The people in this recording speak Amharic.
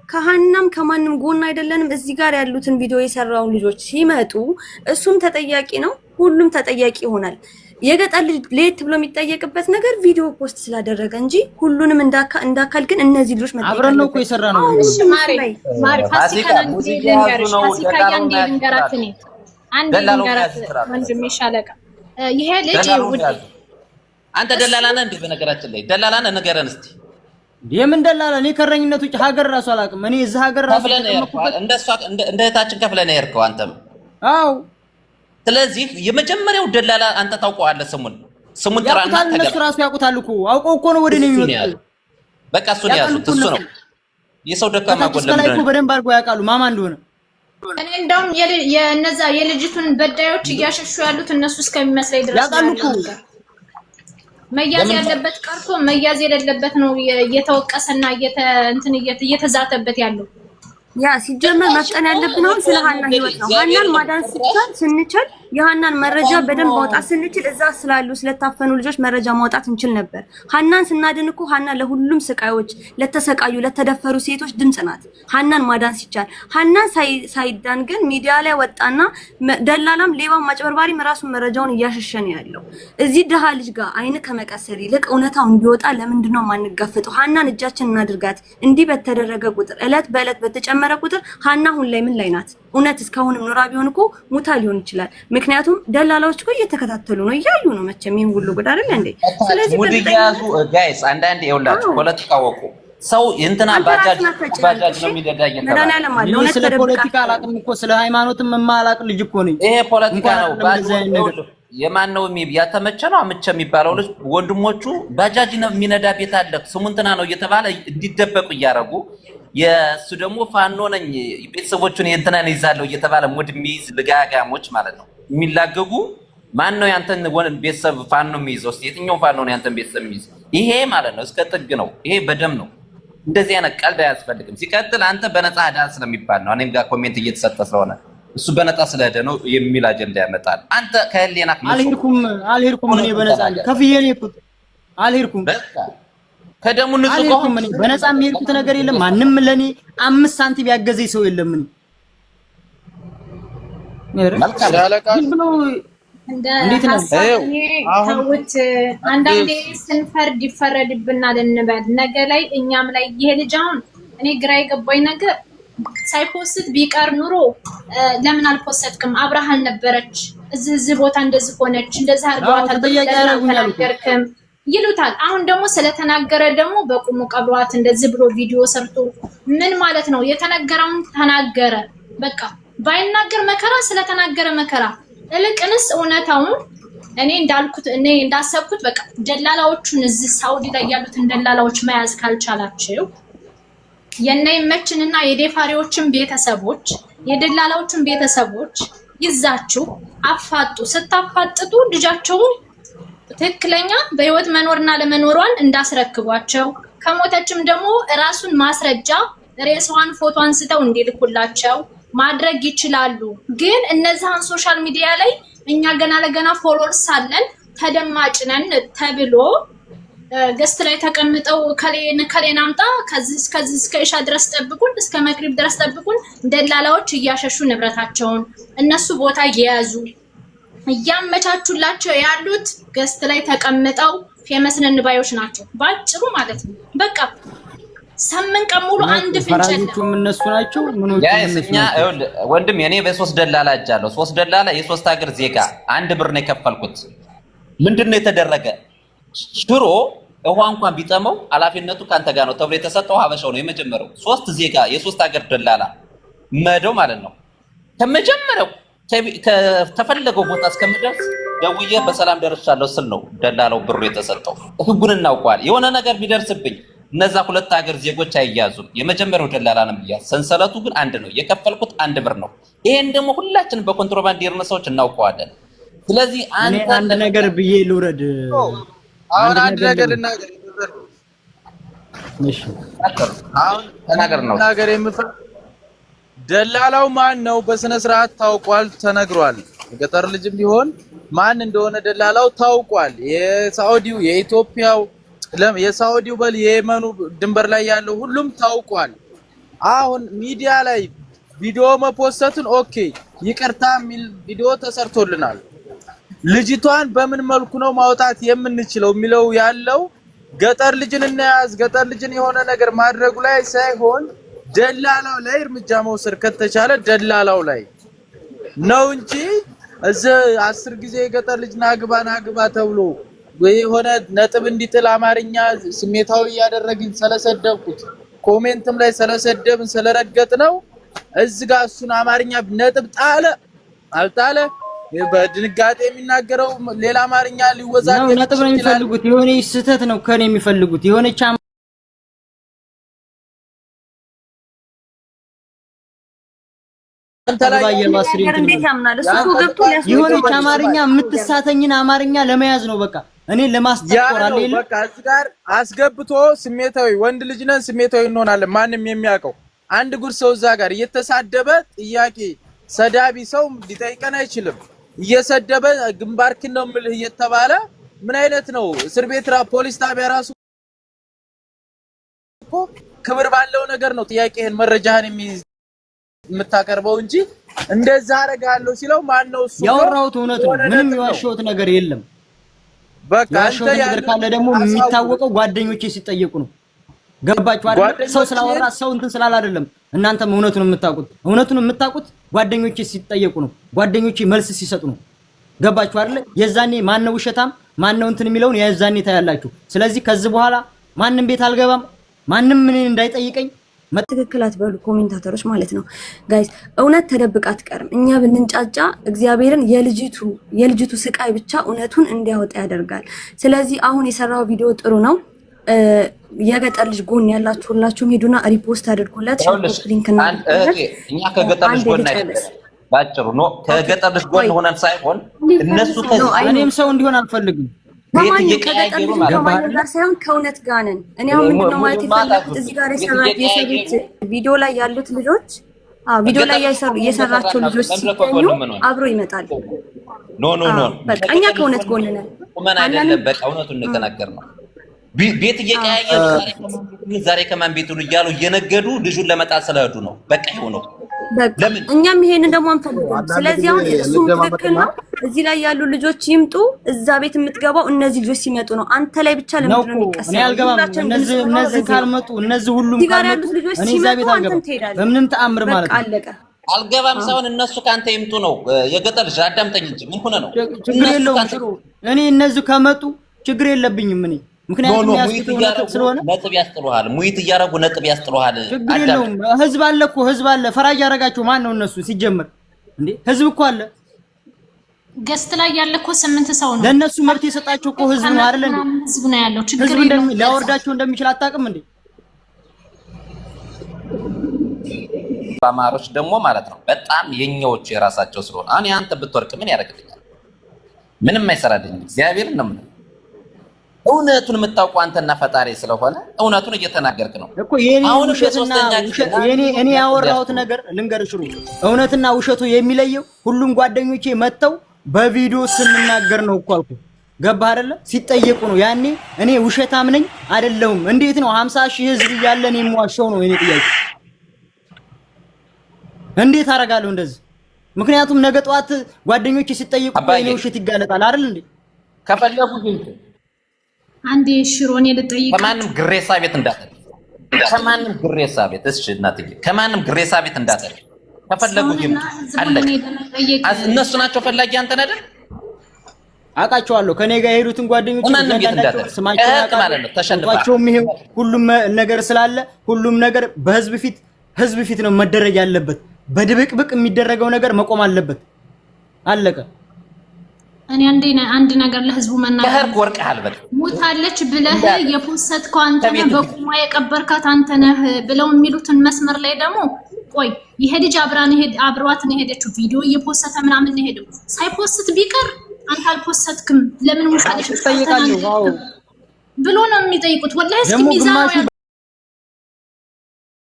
ከሃናም ከማንም ጎን አይደለንም። እዚህ ጋር ያሉትን ቪዲዮ የሰራውን ልጆች ሲመጡ እሱም ተጠያቂ ነው፣ ሁሉም ተጠያቂ ይሆናል። የገጠር ልጅ ለየት ብሎ የሚጠየቅበት ነገር ቪዲዮ ፖስት ስላደረገ እንጂ ሁሉንም እንዳካል ግን እነዚህ ልጆች መጠየቅ አብረን ነው እኮ የሰራነው። እሺ ማሪ ፋሲካ ወንድሜ ሻለቃ ይሄ ልጅ አንተ ደላላ ነህ እንዴ? በነገራችን ላይ ደላላ ነህ፣ ንገረን እስቲ። የምን ደላላ? እኔ ከረኝነት ውጭ ሀገር ራሱ አላውቅም። እኔ እዚህ ሀገር ራሱ እንደ እህታችን ከፍለህ ነው የሄድከው አንተም። አዎ። ስለዚህ የመጀመሪያው ደላላ አንተ ታውቀዋለህ። ስሙን ጥራና ተገር እነሱ ራሱ ያውቁታል እኮ አውቀው እኮ ነው ወደ እኔ የሚመጡት። በቃ እሱን ያዙት። እሱ ነው የሰው ደካማ ጎል ለምን ነው በደንብ አድርገው ያውቃሉ ማማ እንደሆነ። እኔ እንደውም የነዛ የልጅቱን በዳዮች እያሸሹ ያሉት እነሱ እስከሚመስለኝ ድረስ ያውቃሉ እኮ መያዝ ያለበት ቀርቶ መያዝ የሌለበት ነው እየተወቀሰና እየተዛተበት ያለው። ያ ሲጀመር መፍጠን ያለብን አሁን ስለ ሃና ህይወት ነው። ሃናን ማዳን ስንችል የሃናን መረጃ በደንብ ማውጣት ስንችል እዛ ስላሉ ስለታፈኑ ልጆች መረጃ ማውጣት እንችል ነበር። ሃናን ስናድን እኮ ሃና ለሁሉም ስቃዮች፣ ለተሰቃዩ፣ ለተደፈሩ ሴቶች ድምጽ ናት። ሃናን ማዳን ሲቻል ሃናን ሳይዳን ግን ሚዲያ ላይ ወጣና ደላላም ሌባም ማጭበርባሪም ራሱን መረጃውን እያሸሸነ ያለው እዚህ ደሃ ልጅ ጋር አይን ከመቀሰል ይልቅ እውነታው እንዲወጣ ለምንድን ነው ማንጋፈጠው? ሃናን እጃችን እናድርጋት። እንዲህ በተደረገ ቁጥር እለት በእለት በተጨመረ ቁጥር ሃና አሁን ላይ ምን ላይ ናት? እውነት እስካሁንም ኑራ ቢሆን እኮ ሙታ ሊሆን ይችላል። ምክንያቱም ደላላዎች እኮ እየተከታተሉ ነው፣ እያዩ ነው። መቼም ይሄን ሁሉ ጉድ አይደል እንዴ? ስለዚህ ሙዲያዙ ጋይስ አንዳንዴ ይኸውላችሁ ፖለቲካ ወቁ። ሰው እንትና ባጃጅ ነው የሚደዳኝ ነው። ስለ ፖለቲካ አላውቅም እኮ ስለ ሃይማኖትም የማላውቅ ልጅ እኮ ነኝ። ይሄ ፖለቲካ ነው። ባጃጅ የማን ነው ያተመቸ ነው አምቸ የሚባለው ልጅ ወንድሞቹ ባጃጅ ነው የሚነዳ ቤት አለ ስሙ እንትና ነው እየተባለ እንዲደበቁ እያደረጉ የሱ ደግሞ ፋኖ ነኝ ቤተሰቦቹን የእንትናን ይዛለው እየተባለ ሙድ የሚይዝ ልጋጋሞች ማለት ነው የሚላገጉ። ማን ነው ያንተን ቤተሰብ ፋኖ የሚይዘው? እስቲ የትኛው ፋኖ ነው ያንተን ቤተሰብ የሚይዝ? ይሄ ማለት ነው እስከ ጥግ ነው። ይሄ በደም ነው። እንደዚህ አይነት ቀልድ አያስፈልግም። ሲቀጥል አንተ በነፃ ዳን ስለሚባል ነው እኔም ጋር ኮሜንት እየተሰጠ ስለሆነ እሱ በነፃ ስለሄደ ነው የሚል አጀንዳ ያመጣል። አንተ ከህሊናክ አልሄድኩም እኔ በነፃ ከፍዬ ነው የሄድኩት። አልሄድኩም ከደሙ ንጹህ ከሆነ በነፃ የሚሄድኩት ነገር የለም። ማንም ለኔ 5 ሳንቲም ያገዘኝ ሰው የለም። እንዴት ነው ታውት አንዳንዴ ስንፈርድ ይፈረድብናል እንበል። ነገ ላይ እኛም ላይ ይሄ ልጅ አሁን እኔ ግራ የገባኝ ነገር ሳይፖስት ቢቀር ኑሮ ለምን አልፖስትክም? አብርሃም ነበረች እዚህ ቦታ እንደዚህ ሆነች እንደዚህ አርጓታል ተናገርክም ይሉታል። አሁን ደግሞ ስለተናገረ ደግሞ በቁሙ ቀብሯት እንደዚህ ብሎ ቪዲዮ ሰርቶ ምን ማለት ነው? የተነገረውን ተናገረ በቃ። ባይናገር መከራ፣ ስለተናገረ መከራ። እልቅንስ እውነታውን እኔ እንዳሰብኩት በቃ ደላላዎቹን እዚህ ሳውዲ ላይ ያሉትን ደላላዎች መያዝ ካልቻላችሁ የነይመችንና የዴፋሪዎችን ቤተሰቦች የደላላዎችን ቤተሰቦች ይዛችሁ አፋጡ። ስታፋጥጡ ልጃቸውን ትክክለኛ በህይወት መኖርና ለመኖሯን እንዳስረክቧቸው፣ ከሞተችም ደግሞ ራሱን ማስረጃ ሬሳዋን ፎቶ አንስተው እንዲልኩላቸው ማድረግ ይችላሉ። ግን እነዛን ሶሻል ሚዲያ ላይ እኛ ገና ለገና ፎሎወርስ አለን ተደማጭ ነን ተብሎ ገስት ላይ ተቀምጠው ከሌን አምጣ ከዚህ እስከ ኢሻ ድረስ ጠብቁን፣ እስከ መግሪብ ድረስ ጠብቁን። ደላላዎች እያሸሹ ንብረታቸውን እነሱ ቦታ እየያዙ እያመቻቹላቸው ያሉት ገስት ላይ ተቀምጠው ፌመስ ነን ባዮች ናቸው ባጭሩ ማለት ነው። በቃ 8 ቀን ሙሉ አንድ ፍንጨልም እነሱ ናቸው። ያስኛ ወንድም የኔ በ3 ደላላ አጃለሁ። 3 ደላላ የ3 ሀገር ዜጋ 1 ብር ነው የከፈልኩት። ምንድነው የተደረገ? ሽሮ ውሃ እንኳን ቢጠመው ኃላፊነቱ ካንተ ጋር ነው ተብሎ የተሰጠው ሀበሻው ነው የመጀመሪያው። 3 ዜጋ የ3 ሀገር ደላላ መደው ማለት ነው። ከመጀመሪያው ከተፈለገው ቦታ እስከምደርስ ደውዬ በሰላም ደርሻለሁ ስል ነው ደላላው ብሩ የተሰጠው። ህጉን እናውቀዋል። የሆነ ነገር ቢደርስብኝ እነዛ 2 ሀገር ዜጎች አይያዙም። የመጀመሪያው ደላላ ነው ብያዝ። ሰንሰለቱ ግን አንድ ነው። የከፈልኩት 1 ብር ነው። ይሄን ደግሞ ሁላችንም በኮንትሮባንድ የርነሰዎች እናውቀዋለን። ስለዚህ አንድ ነገር ብዬ ልውረድ። አሁን አንድ ነገር እናገር። እሺ አሁን ተናገር ነው ነገር የምፈ ደላላው ማን ነው? በስነ ስርዓት ታውቋል፣ ተነግሯል። የገጠር ልጅም ቢሆን ማን እንደሆነ ደላላው ታውቋል። የሳውዲው፣ የኢትዮጵያው፣ የሳውዲው በል የየመኑ ድንበር ላይ ያለው ሁሉም ታውቋል። አሁን ሚዲያ ላይ ቪዲዮ መፖስተቱን ኦኬ ይቅርታ የሚል ቪዲዮ ተሰርቶልናል። ልጅቷን በምን መልኩ ነው ማውጣት የምንችለው የሚለው ያለው ገጠር ልጅን እናያዝ ገጠር ልጅን የሆነ ነገር ማድረጉ ላይ ሳይሆን ደላላው ላይ እርምጃ መውሰድ ከተቻለ ደላላው ላይ ነው እንጂ እዚህ 10 ጊዜ ገጠር ልጅ ናግባ ተብሎ የሆነ ነጥብ እንዲጥል አማርኛ ስሜታዊ ያደረግን ስለሰደብኩት ኮሜንትም ላይ ስለሰደብን ስለረገጥ ነው እዚህ ጋር እሱን አማርኛ ነጥብ ጣለ አልጣለ በድንጋጤ የሚናገረው ሌላ አማርኛ ሊወዛገብ ነው። ነጥብ ነው የሚፈልጉት። የሆነ ስህተት ነው ከኔ የሚፈልጉት የሆነ የሆነች አማርኛ የምትሳተኝን አማርኛ ለመያዝ ነው። በቃ እኔ ለማስጠቆር አይደል በቃ እዚህ ጋር አስገብቶ ስሜታዊ ወንድ ልጅ ነን ስሜታዊ እንሆናለን። ማንም የሚያውቀው አንድ ጉር ሰው እዛ ጋር እየተሳደበ ጥያቄ ሰዳቢ ሰው ሊጠይቀን አይችልም። እየሰደበ ግንባርክን ነው ምልህ እየተባለ ምን አይነት ነው? እስር ቤት ፖሊስ ጣቢያ ራሱ እኮ ክብር ባለው ነገር ነው ጥያቄህን መረጃህን የምታቀርበው እንጂ እንደዛ አረጋለሁ ሲለው ማን ነው እሱ? ያወራሁት እውነት ነው። ምንም የዋሸሁት ነገር የለም። በቃ አንተ ነገር ካለ ደግሞ የሚታወቀው ጓደኞቼ ሲጠየቁ ነው። ገባችሁ አይደል? ሰው ስላወራ ሰው እንትን ስላል አይደለም። እናንተም እውነቱን የምታውቁት ጓደኞቼ ሲጠየቁ ነው። ጓደኞቼ መልስ ሲሰጡ ነው። ገባችሁ አይደል? የዛኔ ማን ነው ውሸታም ማን ነው እንትን የሚለውን የዛኔ ታያላችሁ። ስለዚህ ከዚህ በኋላ ማንንም ቤት አልገባም። ማንንም ምን እንዳይጠይቀኝ ትክክል አትበሉ ኮሜንታተሮች ማለት ነው ጋይስ። እውነት ተደብቃ አትቀርም። እኛ ብንንጫጫ እግዚአብሔርን የልጅቱ ስቃይ ብቻ እውነቱን እንዲያወጣ ያደርጋል። ስለዚህ አሁን የሰራው ቪዲዮ ጥሩ ነው። የገጠር ልጅ ጎን ያላችሁ ሁላችሁም ሄዱና ሪፖስት አድርጉለት። ሊንክ እና እኛ ከገጠር ልጅ ጎን አይደለም ባጭሩ ነው። ከገጠር ልጅ ጎን ሆነን ሳይሆን እነሱ እኔም ሰው እንዲሆን አልፈልግም። ቤት እየቀያየሩ ማለት ነው ሳይሆን ከእውነት ጋር ነን። እኔ አሁን ምንድነው ማለት የፈለኩት እዚህ ጋር የሰሩት ቪዲዮ ላይ ያሉት ልጆች ቪዲዮ ላይ የሰራቸው ልጆች ሲገኙ አብሮ ይመጣል። ኖ በቃ እኛ ከእውነት ጎን ነን። ቁመን አይደለም በቃ እውነቱን የተናገርነው። ቤት እየቀያየሩ ዛሬ ከማን ቤት ነው እያሉ እየነገዱ ልጁን ለመጣል ስለሄዱ ነው። በቃ ይሁን ነው። እኛም ይሄንን ደግሞ አንፈልግም። ስለዚህ አሁን እሱም ትክክል ነው። እዚህ ላይ ያሉ ልጆች ይምጡ። እዛ ቤት የምትገባው እነዚህ ልጆች ሲመጡ ነው። አንተ ላይ ብቻ ለምን ነው የሚቀሰው? እኔ አልገባም። እነዚህ ካልመጡ እነዚህ ሁሉም ካልመጡ እኔ እዛ ቤት አልገባም። በምንም ተአምር ማለት ነው። አለቀ። አልገባም ሳይሆን እነሱ ካንተ ይምጡ ነው። የገጠር ልጅ አዳምጠኝ እንጂ ምን ሆነ ነው? ችግር የለውም። እኔ እነዚህ ከመጡ ችግር የለብኝም እኔ ምክንያቱም ያስቀጥሉት ስለሆነ ነጥብ ያስጥሉሃል። ሙይት እያረጉ ነጥብ ያስጥሉሃል። ችግር የለውም። ህዝብ አለ እኮ ህዝብ አለ። ፈራጅ ያረጋችሁ ማን ነው? እነሱ ሲጀመር እንዴ ህዝብ እኮ አለ። ገስት ላይ ያለ እኮ 8 ሰው ነው። ለነሱ መብት የሰጣቸው እኮ ህዝብ ነው አይደል እንዴ? ህዝብ ነው ያለው። ችግር ህዝብ ሊያወርዳቸው እንደሚችል አታውቅም እንዴ? አማሮች ደግሞ ማለት ነው በጣም የኛዎች የራሳቸው ስለሆነ አሁን አንተ ብትወርቅ ምን ያደርግልኛል? ምንም አይሰራልኝም። እግዚአብሔር ነው ምን እውነቱን የምታውቀው አንተና ፈጣሪ ስለሆነ እውነቱን እየተናገርክ ነው እኮ። የኔ ውሸትና እኔ ያወራሁት ነገር ልንገርሽ፣ እውነትና ውሸቱ የሚለየው ሁሉም ጓደኞቼ መተው በቪዲዮ ስንናገር ነው እኮ አልኩ። ገባህ አይደለ? ሲጠየቁ ነው ያኔ እኔ ውሸታም ነኝ አይደለሁም። እንዴት ነው 50,000 ህዝብ እያለ እኔ የምዋሸው ነው የኔ ጥያቄ። እንዴት አደርጋለሁ እንደዚህ? ምክንያቱም ነገ ጠዋት ጓደኞቼ ሲጠየቁ እኔ ውሸት ይጋለጣል አይደል እንዴ? ከፈለጉ ግን አንዴ ሽሮኔ ልጠይቅ። ከማንም ግሬሳ ቤት እንዳትል፣ ከማንም ግሬሳ ቤት እሺ፣ እናትዬ ከማንም ግሬሳ ቤት እንዳትል። ከፈለጉ ይምጡ አለቀ። እነሱ ናቸው ፈላጊ አንተን አይደል? አውቃቸዋለሁ። ከኔ ጋር የሄዱትን ጓደኞች ማንም ቤት እንዳትል ስማቸው ማለት ነው። ተሸንፋቸው ይሄው ሁሉም ነገር ስላለ ሁሉም ነገር ህዝብ ፊት ነው መደረግ ያለበት። በድብቅብቅ የሚደረገው ነገር መቆም አለበት። አለቀ። እኔ አንድ ነገር ለህዝቡ መናገር ወርቀሃል በቃ ሞታለች ብለህ የፖስተትከው አንተ ነህ፣ በቁሟ የቀበርካት አንተ ነህ ብለው የሚሉትን መስመር ላይ ደግሞ ቆይ ይሄ ልጅ አብሯት ነው ሄደችው ቪዲዮ እየፖስተተ ምናምን ነው ሄደው ሳይፖስት ቢቀር አንተ አልፖስተትክም ለምን ሞታለች ተጠይቃለሁ ብሎ ነው የሚጠይቁት። ወላሂ እስኪ ሚዛን